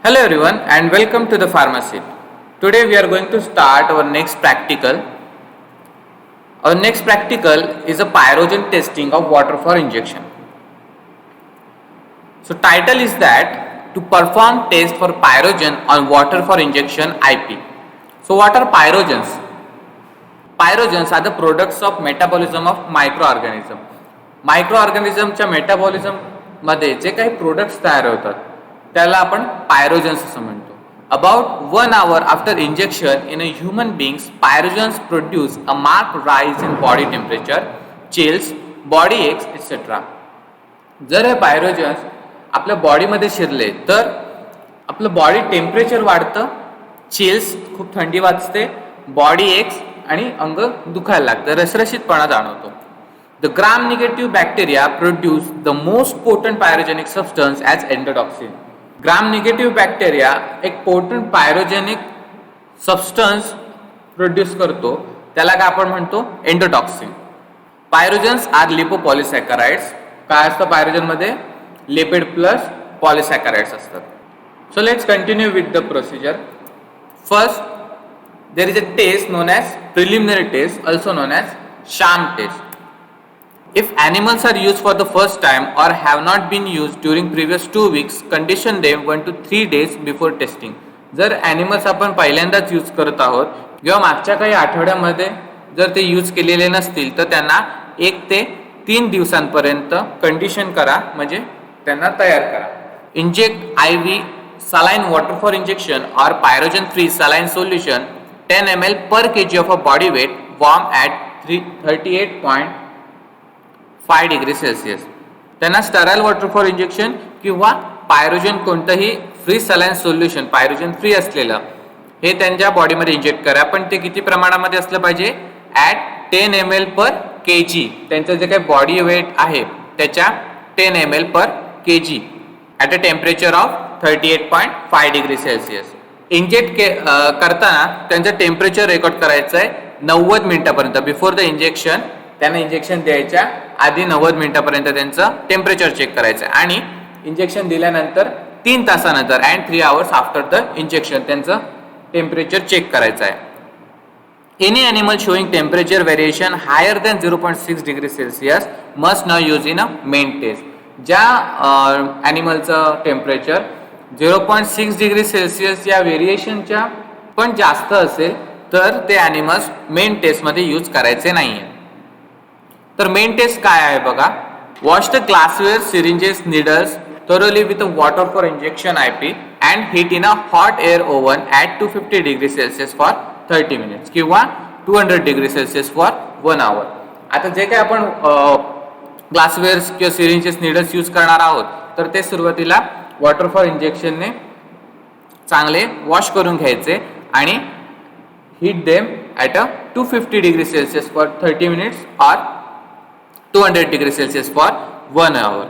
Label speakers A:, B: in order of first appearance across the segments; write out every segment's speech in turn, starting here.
A: Hello everyone and welcome to the pharmacy. Today we are going to start our next practical. Our next practical is a pyrogen testing of water for injection. So title is that to perform test for pyrogen on water for injection IP. So what are pyrogens? Pyrogens are the products of metabolism of microorganism. मायक्रोऑर्गॅनिझमच्या मेटाबॉलिझममध्ये जे काही products तयार होतात त्याला आपण pyrogens असं म्हणतो. About 1 hour after injection in a human beings pyrogens produce a mark rise in body temperature, chills, body ex etcetera. जर हे पायरोजन्स आपल्या बॉडीमध्ये शिरले तर आपलं बॉडी टेम्परेचर वाढतं, चिल्स खूप थंडी वाजते, बॉडी एक्स आणि अंग दुखायला लागतं, रसरशीतपणा जाणवतो. The gram-negative bacteria produce the most potent pyrogenic substance as endotoxin. Gram-negative bacteria एक potent pyrogenic substance produce करतो, त्याला काय आपण म्हणतो endotoxin. Pyrogens are lipopolysaccharides. काय असतं पायरोजन मध्ये? लिपिड प्लस पॉलिसॅकराइड्स असतात. So let's continue with the procedure. First, there is a test known as preliminary test, also known as sham test. If animals are used for the first time or have not been used during previous 2 weeks, condition them 1 to 3 days before testing. जर animals आपण पहिल्यांदाच use करत आहोत किंवा मागच्या काही आठवड्यामध्ये जर ते यूज केलेले नसतील तर त्यांना 1 ते 3 दिवसांपर्यंत कंडिशन करा, म्हणजे त्यांना तयार करा. Inject IV saline water for injection or pyrogen free saline solution 10 ml per kg of a body weight, warm at 38.5 degree Celsius. त्यांना स्टराईल वॉटर फॉर इंजेक्शन किंवा पायरोजन कोणतंही free saline solution pyrogen free असलेलं हे त्यांच्या बॉडीमध्ये inject करा, पण ते किती प्रमाणामध्ये असलं पाहिजे? At 10 ml per kg. त्यांचं जे काही बॉडी वेट आहे त्याच्या 10 ml per kg at a temperature of 38.5 degree Celsius. Inject करताना त्यांचं टेम्परेचर रेकॉर्ड करायचं आहे 90 मिनिटापर्यंत. बिफोर द इंजेक्शन त्यांना इंजेक्शन द्यायच्या आधी 90 मिनिटापर्यंत त्यांचं टेम्परेचर चेक करायचं आहे आणि इंजेक्शन दिल्यानंतर 3 तासानंतर and 3 hours after the injection त्यांचं टेम्परेचर चेक करायचं आहे. Any animal showing temperature variation higher than 0.6 degree Celsius must now use in a main test. ज्या ॲनिमलचं टेम्परेचर 0.6 डिग्री सेल्सिअस या व्हेरिएशनच्या पण जास्त असेल तर ते ॲनिमल्स मेन टेस्टमध्ये यूज करायचे नाही आहे. तर मेन टेस्ट काय आहे बघा. Wash the glassware, syringes, needles thoroughly with water for injection IP and heat in a hot air oven at 250 degree Celsius for 30 minutes किंवा 200 degree Celsius for 1 hour. आता जे काही आपण ग्लासवेअर्स किंवा सिरिंजेस, निडल्स यूज करणार आहोत तर ते सुरुवातीला वॉटर फॉर इंजेक्शनने चांगले वॉश करून घ्यायचे आणि heat them at a 250 degree Celsius for 30 minutes or 200 degree Celsius for 1 hour.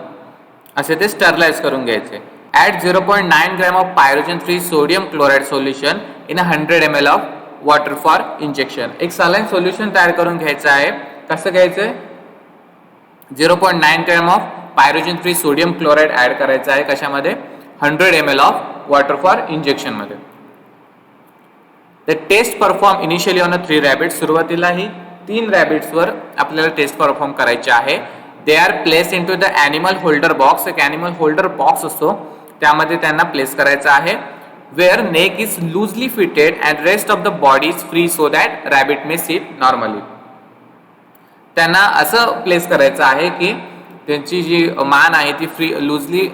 A: असे ते स्टरलाइज करून घ्यायचे. At 0.9 gram of pyrogen free sodium chloride solution in 100 ml of water for injection. एक saline solution तयार करून घ्यायचं आहे. कसं घ्यायचं? 0.9 gram of pyrogen free sodium chloride add करायचं आहे. कशामध्ये? 100 ml ऑफ वॉटर फॉर इंजेक्शनमध्ये. The test perform initially on 3 rabbits. सुरुवातीला ही 3 रॅबिट्सवर आपल्याला टेस्ट परफॉर्म करायची आहे. They are place into the animal holder box. एक ॲनिमल होल्डर बॉक्स असतो त्यामध्ये त्यांना प्लेस करायचं आहे. Where neck is loosely fitted and rest of the body is free so that rabbit may sit normally. त्यांना असं place करायचं आहे की त्यांची जी मान आहे ती फ्री लूजली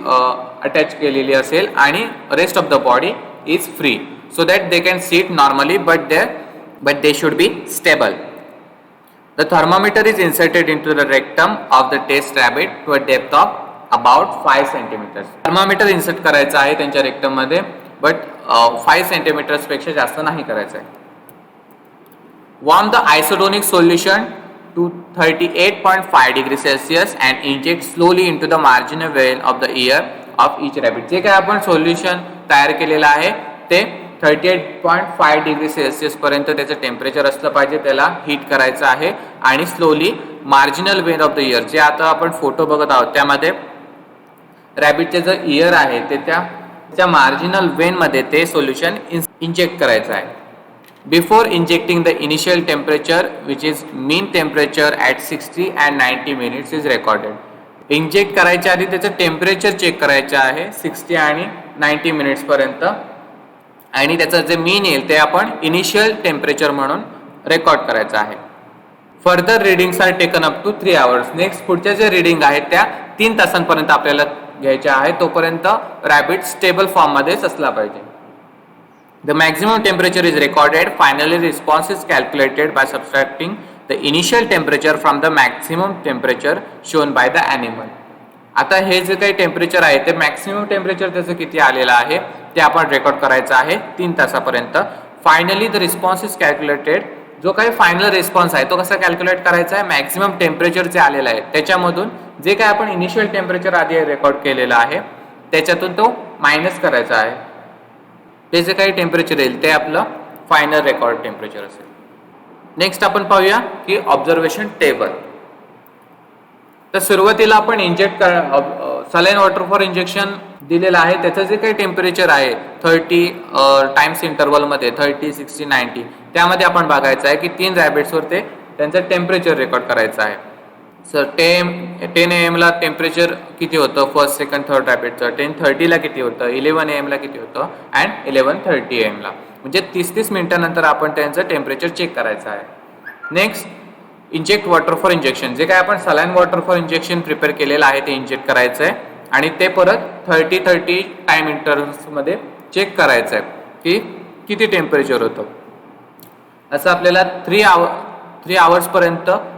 A: अटॅच केलेली असेल आणि rest of the body is free so that they can sit normally but they should be stable. The thermometer is inserted into the rectum of the test rabbit to a depth of about 5 centimeters. Thermometer insert करायचं आहे त्यांच्या rectum मध्ये, but 5 centimeters पेक्षा जास्त नाही करायचं आहे. Warm the isotonic solution to 38.5 degree Celsius and inject slowly into the marginal vein of the ear of each rabbit. जे काय आपण सोल्युशन तयार केलेलं आहे ते 38.5 डिग्री सेल्सिअस पर्यंत त्याचं टेम्परेचर असलं पाहिजे. त्याला हीट करायचं आहे आणि slowly marginal Wien of the year, जे आता आपण फोटो बघत आहोत त्यामध्ये रॅबिटचे जे इयर आहे ते त्या त्या मार्जिनल वेनमध्ये ते सोल्युशन इंजेक्ट करायचं आहे. Before injecting the initial temperature which is mean temperature at 60 and 90 minutes is recorded. Inject करायच्या आधी त्याचं टेम्परेचर चेक करायचं आहे 60 आणि 90 मिनिट्सपर्यंत, आणि त्याचं जे मीन येईल ते आपण इनिशियल टेम्परेचर म्हणून रेकॉर्ड करायचं आहे. Further readings are taken up to 3 hours. Next पुढच्या जे रिडिंग आहेत त्या 3 तासांपर्यंत आपल्याला घ्यायच्या आहे. तोपर्यंत रॅबिट स्टेबल फॉर्ममध्येच असला पाहिजे. The maximum temperature is recorded. Finally response is calculated by subtracting the initial temperature from the maximum temperature shown by the animal. आता हे जे काही टेम्परेचर आहे ते मॅक्झिमम टेम्परेचर त्याचं किती आलेलं आहे ते आपण रेकॉर्ड करायचं आहे 3 तासापर्यंत. Finally the response is calculated. जो काही फायनल रिस्पॉन्स आहे तो कसा कॅल्क्युलेट करायचा आहे, मॅक्झिमम टेम्परेचर जे आलेलं आहे त्याच्यामधून जे काय आपण इनिशियल टेम्परेचर आधी रेकॉर्ड केलेलं आहे त्याच्यातून तो मायनस करायचा आहे. ते जे काही टेम्परेचर येईल ते आपलं फायनल रेकॉर्ड टेम्परेचर असेल. नेक्स्ट आपण पाहूया की ऑब्झर्वेशन टेबल. तर सुरुवातीला आपण सलाईन वॉटर फॉर इंजेक्शन दिलेलं आहे. त्याचं जे काही टेम्परेचर आहे 30 टाइम्स इंटरवलमध्ये 30, 60, 90 त्यामध्ये आपण बघायचं आहे की 3 रॅबिट्सवर त्यांचं टेम्परेचर रेकॉर्ड करायचं आहे. सर 10 AM ला टेम्परेचर किती होतं फर्स्ट, सेकंड, थर्ड रॅबिटचं, 10:30 ला किती होतं, 11 AM ला किती होतं अँड 11:30 AM ला. म्हणजे 30 मिनिटानंतर आपण त्यांचं टेम्परेचर चेक करायचं आहे. Next inject water for injection. जे काय आपण saline water for injection prepare केलेलं आहे ते इंजेक्ट करायचं आहे आणि ते परत 30 टाइम इंटरव्हल्समध्ये चेक करायचं आहे की किती टेम्परेचर होतं. असं आपल्याला 3 hours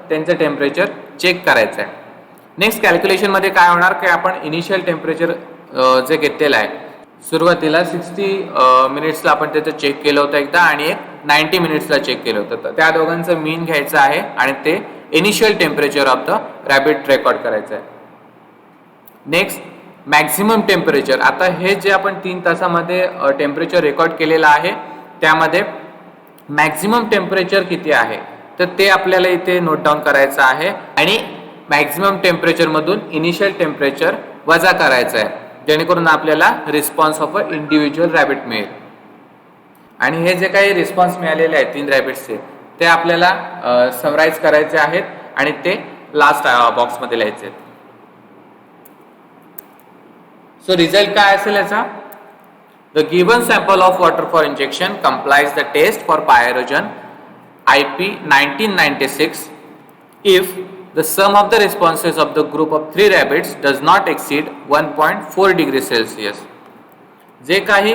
A: त्यांचं टेम्परेचर चेक करायचं आहे. नेक्स्ट कॅल्क्युलेशनमध्ये काय होणार की आपण इनिशियल टेम्परेचर जे घेतलेलं आहे सुरुवातीला 60 मिनिट्सला आपण त्याचं चेक केलं होतं एकदा आणि एक 90 मिनिट्सला चेक केलं होतं. तर त्या दोघांचं मीन घ्यायचं आहे आणि ते initial temperature of the rabbit record करायचं आहे. Next maximum temperature. आता हे जे आपण 3 तासामध्ये टेम्परेचर रेकॉर्ड केलेलं आहे त्यामध्ये मॅक्झिमम टेम्परेचर किती आहे तर ते आपल्याला इथे नोट डाऊन करायचं आहे आणि मॅक्झिमम टेम्परेचरमधून इनिशियल टेम्परेचर वजा करायचं आहे जेणेकरून आपल्याला response of a individual rabbit मिळेल. आणि हे जे काही रिस्पॉन्स मिळालेले आहेत 3 रॅबिट्सचे ते आपल्याला समराईज करायचे आहेत आणि ते लास्ट बॉक्समध्ये लिहायचे आहेत. सो रिझल्ट काय असेल याचा? The given sample of water for injection complies the test for pyrogen IP 1996 if the sum of the responses of the group of 3 rabbits does not exceed 1.4 degrees Celsius. जे काही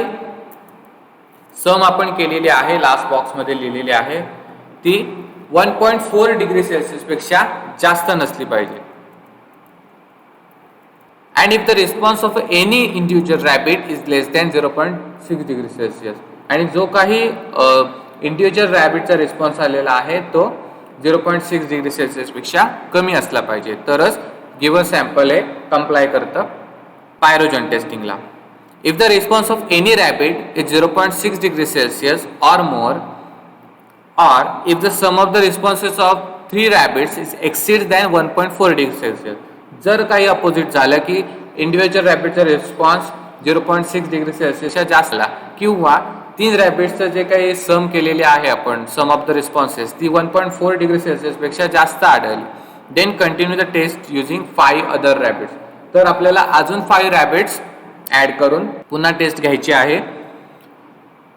A: सम आपण केलेली आहे last बॉक्समध्ये लिहिलेली आहे ती 1.4 डिग्री सेल्सिअस पेक्षा जास्त नसली पाहिजे. and if the response of any individual rabbit is less than 0.6 degree Celsius. आणि जो काही इंडिव्हिज्युअल रॅबिटचा रिस्पॉन्स आलेला आहे तो 0.6 डिग्री सेल्सिअस पेक्षा कमी असला पाहिजे तरच गिवन सॅम्पल हे कंप्लाय करतं pyrogen टेस्टिंगला. If the response of any rabbit is 0.6 degree Celsius or more or if the sum of the responses of 3 rabbits is exceeds than 1.4 degree Celsius. जर काही opposite झालं की इंडिव्हिज्युअल रॅबिटचा रिस्पॉन्स 0.6 डिग्री सेल्सिअसच्या जास्त आला किंवा 3 रॅबिट्सचं जे काही सम केलेले आहे आपण सम ऑफ द रिस्पॉन्सेस ती 1.4 डिग्री सेल्सिअस पेक्षा जास्त आढळली then continue the test using 5 other rabbits. तर आपल्याला अजून 5 रॅबिट्स ॲड करून पुन्हा टेस्ट घ्यायची आहे.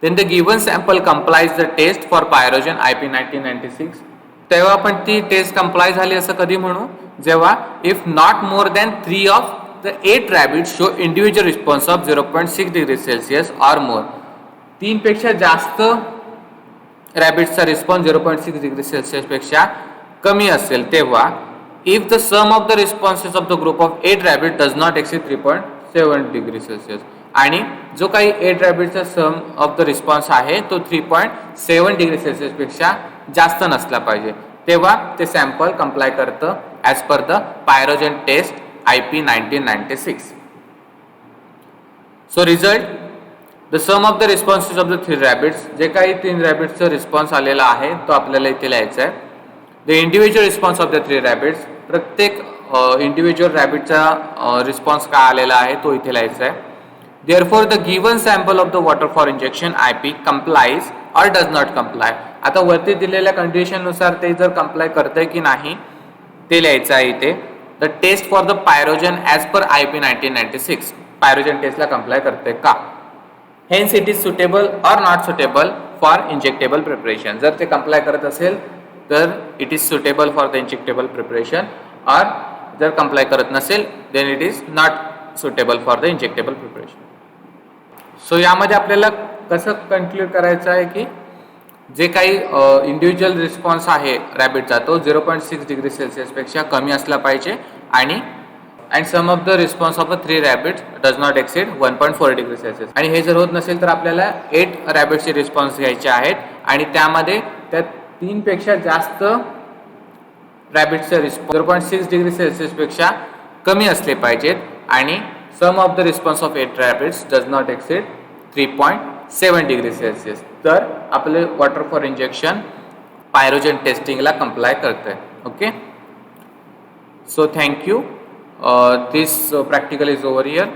A: Then the given sample complies the test for pyrogen IP 1996. तेव्हा आपण ती टेस्ट कंप्लाय झाली असं कधी म्हणू जेव्हा if not more than 3 of the 8 rabbit's show individual response of 0.6 degree Celsius or more. 3 पेक्षा जास्त रॅबिट्सचा रिस्पॉन्स 0.6 डिग्री सेल्सिअस पेक्षा कमी असेल तेव्हा if the sum of the responses of the group of 8 rabbit does not exceed 3.7 degree Celsius. आणि जो काही 8 रॅबिटचा सम ऑफ द रिस्पॉन्स आहे तो 3.7 डिग्री सेल्सिअस पेक्षा जास्त नसला पाहिजे तेव्हा ते सॅम्पल कंप्लाय करतं as per the pyrogen test IP 1996. So result the sum of the responses of the 3 rabbits. जे काही 3 रॅबिट्सचा रिस्पॉन्स आलेला आहे तो आपल्याला इथे लिहायचा आहे. The individual response of the 3 rabbit's. प्रत्येक इंडिव्हिज्युअल रॅबिटचा रिस्पॉन्स काय आलेला आहे तो इथे लिहायचा आहे. Therefore, the given sample of the water for injection IP complies or does not comply. आता वरती दिलेल्या कंडिशननुसार ते जर कंप्लाय करतंय की नाही ते लिहायचं आहे इथे. The test for the pyrogen as per IP 1996 pyrogen टेस्टला कंप्लाय करते का. Hence it is suitable or not suitable for injectable preparation. जर ते कंप्लाय करत असेल तर it is suitable for the injectable preparation, और जर कंप्लाय करत नसेल then it is not suitable for the injectable preparation. So यामध्ये आपल्याला कसं कन्क्लूड करायचं आहे की जे काही इंडिव्हिज्युअल रिस्पॉन्स आहे रॅबिटचा तो 0.6 डिग्री सेल्सिअसपेक्षा कमी असला पाहिजे, आणि and sum of the response of 3 rabbits does not exceed 1.4 degree Celsius. आणि हे जर होत नसेल तर आपल्याला 8 रॅबिट्सचे रिस्पॉन्स घ्यायचे आहेत, आणि त्यामध्ये त्या 3 पेक्षा जास्त रॅबिट्सचे रिस्पॉन्स 0.6 डिग्री सेल्सिअसपेक्षा कमी असले पाहिजेत, आणि some of the response of 8 rabbits does not exceed 3.7 degree Celsius. तर आपले वॉटर फॉर इंजेक्शन पायरोजन टेस्टिंगला कंप्लाय करतंय. Okay, so thank you. This practical is over here.